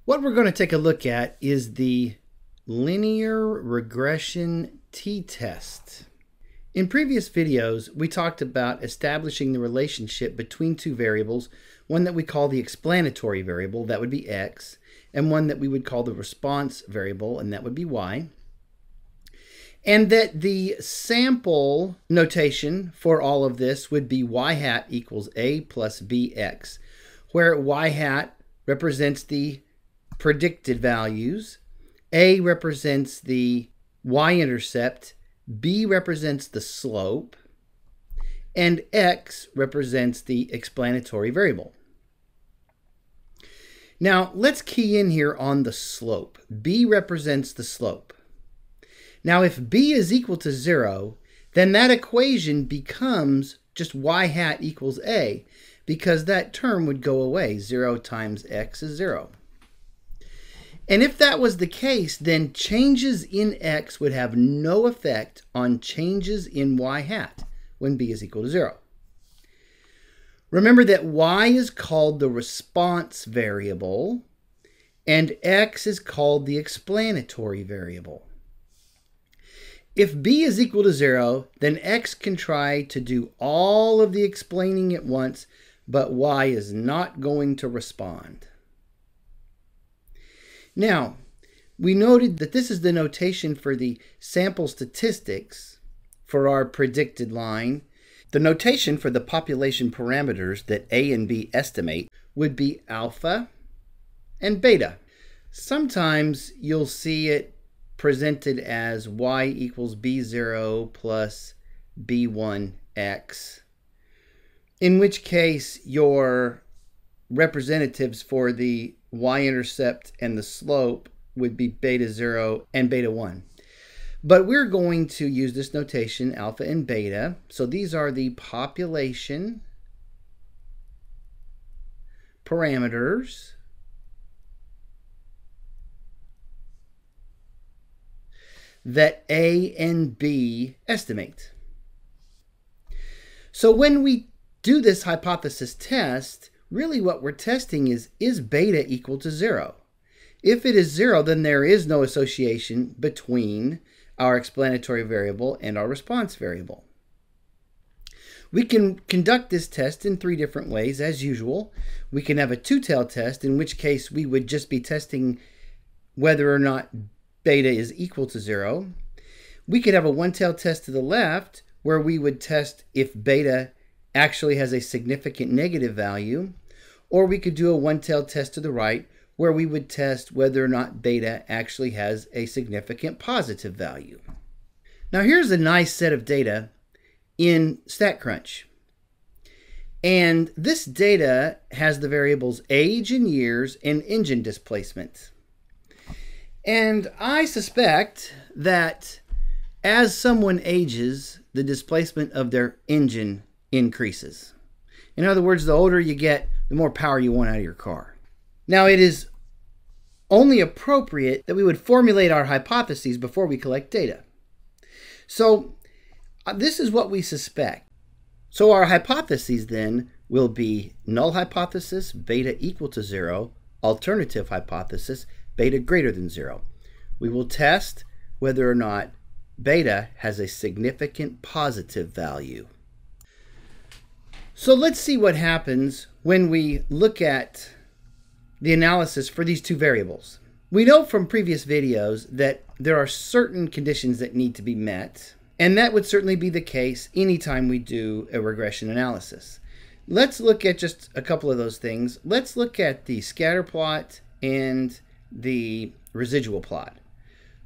What we're going to take a look at is the linear regression t-test. In previous videos, we talked about establishing the relationship between two variables, one that we call the explanatory variable, that would be x, and one that we would call the response variable, and that would be y. And that the sample notation for all of this would be y hat equals a plus bx, where y hat represents the predicted values, a represents the y-intercept, b represents the slope, and x represents the explanatory variable. Now let's key in here on the slope. B represents the slope. Now if b is equal to 0, then that equation becomes just y hat equals a, because that term would go away. 0 times x is 0. And if that was the case, then changes in x would have no effect on changes in y hat when b is equal to 0. Remember that y is called the response variable and x is called the explanatory variable. If b is equal to 0, then x can try to do all of the explaining at once, but y is not going to respond. Now, we noted that this is the notation for the sample statistics for our predicted line. The notation for the population parameters that A and B estimate would be alpha and beta. Sometimes you'll see it presented as y equals b0 plus b1x, in which case your representatives for the y-intercept and the slope would be beta 0 and beta 1. But we're going to use this notation, alpha and beta. So these are the population parameters that A and B estimate. So when we do this hypothesis test, really what we're testing is beta equal to 0? If it is 0, then there is no association between our explanatory variable and our response variable. We can conduct this test in 3 different ways, as usual. We can have a two-tailed test, in which case we would just be testing whether or not beta is equal to 0. We could have a one-tailed test to the left, where we would test if beta actually has a significant negative value. Or we could do a one-tailed test to the right, where we would test whether or not beta actually has a significant positive value. Now here's a nice set of data in StatCrunch. And this data has the variables age in years and engine displacement. And I suspect that as someone ages, the displacement of their engine increases. In other words, the older you get, the more power you want out of your car. Now, it is only appropriate that we would formulate our hypotheses before we collect data. So this is what we suspect. So our hypotheses then will be null hypothesis, beta equal to 0, alternative hypothesis, beta greater than 0. We will test whether or not beta has a significant positive value. So let's see what happens when we look at the analysis for these two variables. We know from previous videos that there are certain conditions that need to be met, and that would certainly be the case anytime we do a regression analysis. Let's look at just a couple of those things. Let's look at the scatter plot and the residual plot.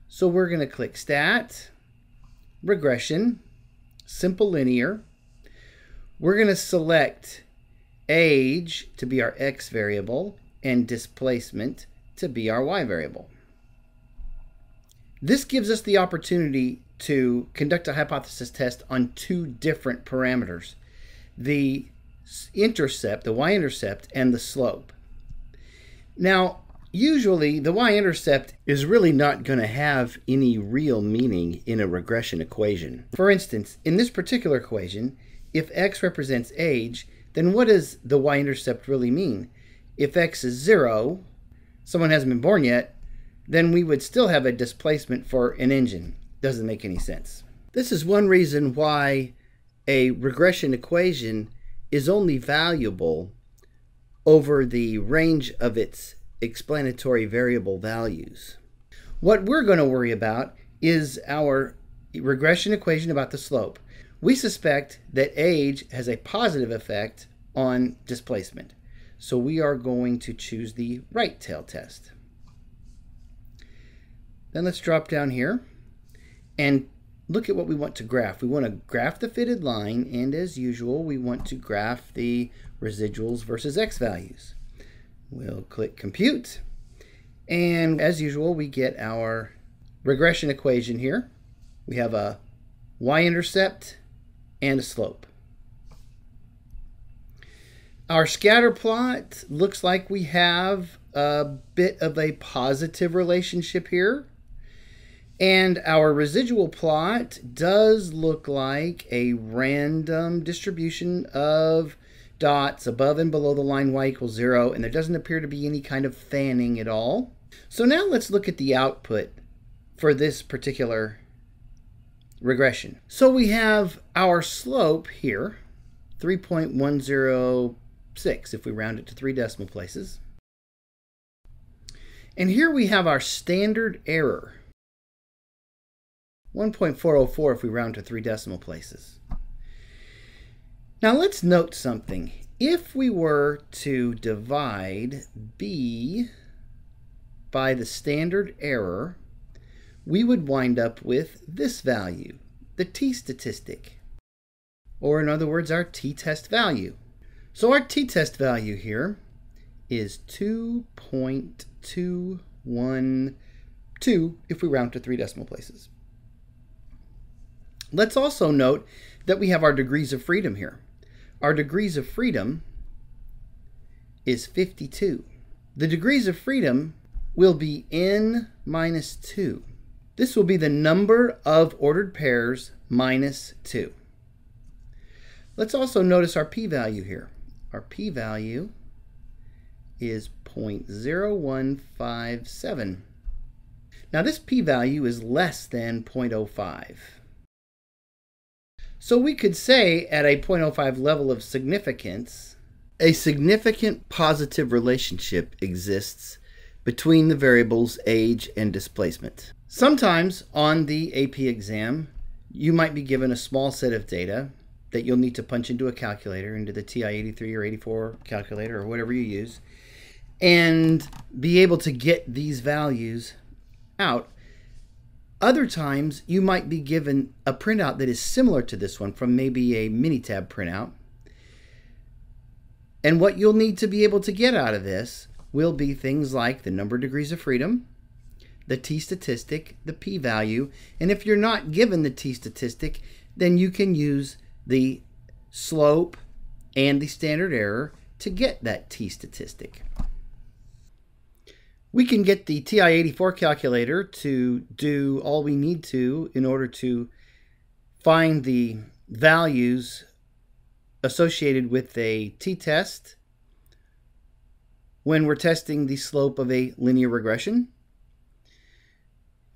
So we're going to click Stat, Regression, Simple Linear. We're going to select age to be our x variable and displacement to be our y variable. This gives us the opportunity to conduct a hypothesis test on 2 different parameters, the intercept, the y-intercept, and the slope. Now, usually the y-intercept is really not going to have any real meaning in a regression equation. For instance, in this particular equation, if x represents age, then what does the y-intercept really mean? If x is 0, someone hasn't been born yet, then we would still have a displacement for an engine. Doesn't make any sense. This is one reason why a regression equation is only valuable over the range of its explanatory variable values. What we're going to worry about is our regression equation about the slope. We suspect that age has a positive effect on displacement. So we are going to choose the right tail test. Then let's drop down here and look at what we want to graph. We want to graph the fitted line, and as usual, we want to graph the residuals versus x values. We'll click compute, and as usual, we get our regression equation here. We have a y-intercept and a slope. Our scatter plot looks like we have a bit of a positive relationship here. And our residual plot does look like a random distribution of dots above and below the line y equals 0, and there doesn't appear to be any kind of fanning at all. So now let's look at the output for this particular regression. So we have our slope here, 3.106 if we round it to 3 decimal places. And here we have our standard error, 1.404 if we round to 3 decimal places. Now let's note something. If we were to divide b by the standard error, we would wind up with this value, the t-statistic, or in other words, our t-test value. So our t-test value here is 2.212 if we round to 3 decimal places. Let's also note that we have our degrees of freedom here. Our degrees of freedom is 52. The degrees of freedom will be n minus 2. This will be the number of ordered pairs minus 2. Let's also notice our p-value here. Our p-value is 0.0157. Now this p-value is less than 0.05. So we could say at a 0.05 level of significance, a significant positive relationship exists between the variables age and displacement. Sometimes on the AP exam, you might be given a small set of data that you'll need to punch into a calculator, into the TI-83 or 84 calculator or whatever you use, and be able to get these values out. Other times, you might be given a printout that is similar to this one from maybe a Minitab printout. And what you'll need to be able to get out of this will be things like the number of degrees of freedom, the t-statistic, the p-value, and if you're not given the t-statistic, then you can use the slope and the standard error to get that t-statistic. We can get the TI-84 calculator to do all we need to in order to find the values associated with a t-test when we're testing the slope of a linear regression.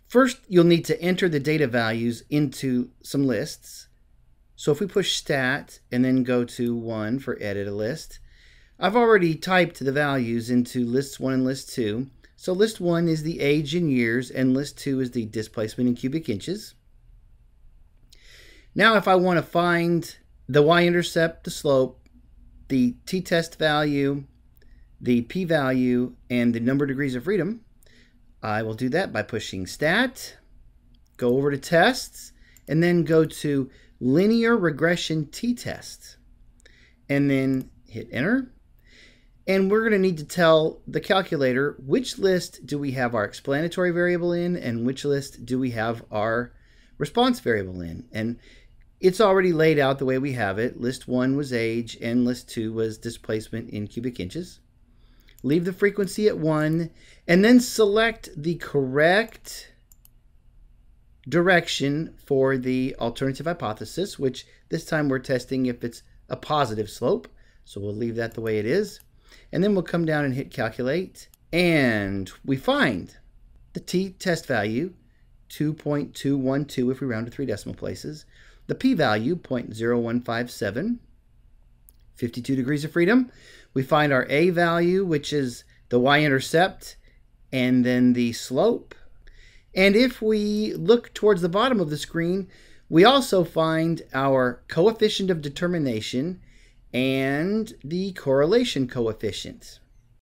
First, you'll need to enter the data values into some lists. So if we push stat and then go to 1 for edit a list, I've already typed the values into lists 1 and list 2. So list 1 is the age in years and list 2 is the displacement in cubic inches. Now if I want to find the y-intercept, the slope, the t-test value, the p-value, and the number of degrees of freedom, I will do that by pushing stat, go over to tests, and then go to linear regression t-test, and then hit enter. And we're going to need to tell the calculator which list do we have our explanatory variable in and which list do we have our response variable in. And it's already laid out the way we have it. List 1 was age and list 2 was displacement in cubic inches. Leave the frequency at 1 and then select the correct direction for the alternative hypothesis, which this time we're testing if it's a positive slope. So we'll leave that the way it is. And then we'll come down and hit calculate And we find the t-test value, 2.212 if we round to 3 decimal places, the p-value, 0.0157, 52 degrees of freedom. We find our a value, which is the y-intercept, and then the slope. And if we look towards the bottom of the screen, we also find our coefficient of determination and the correlation coefficient.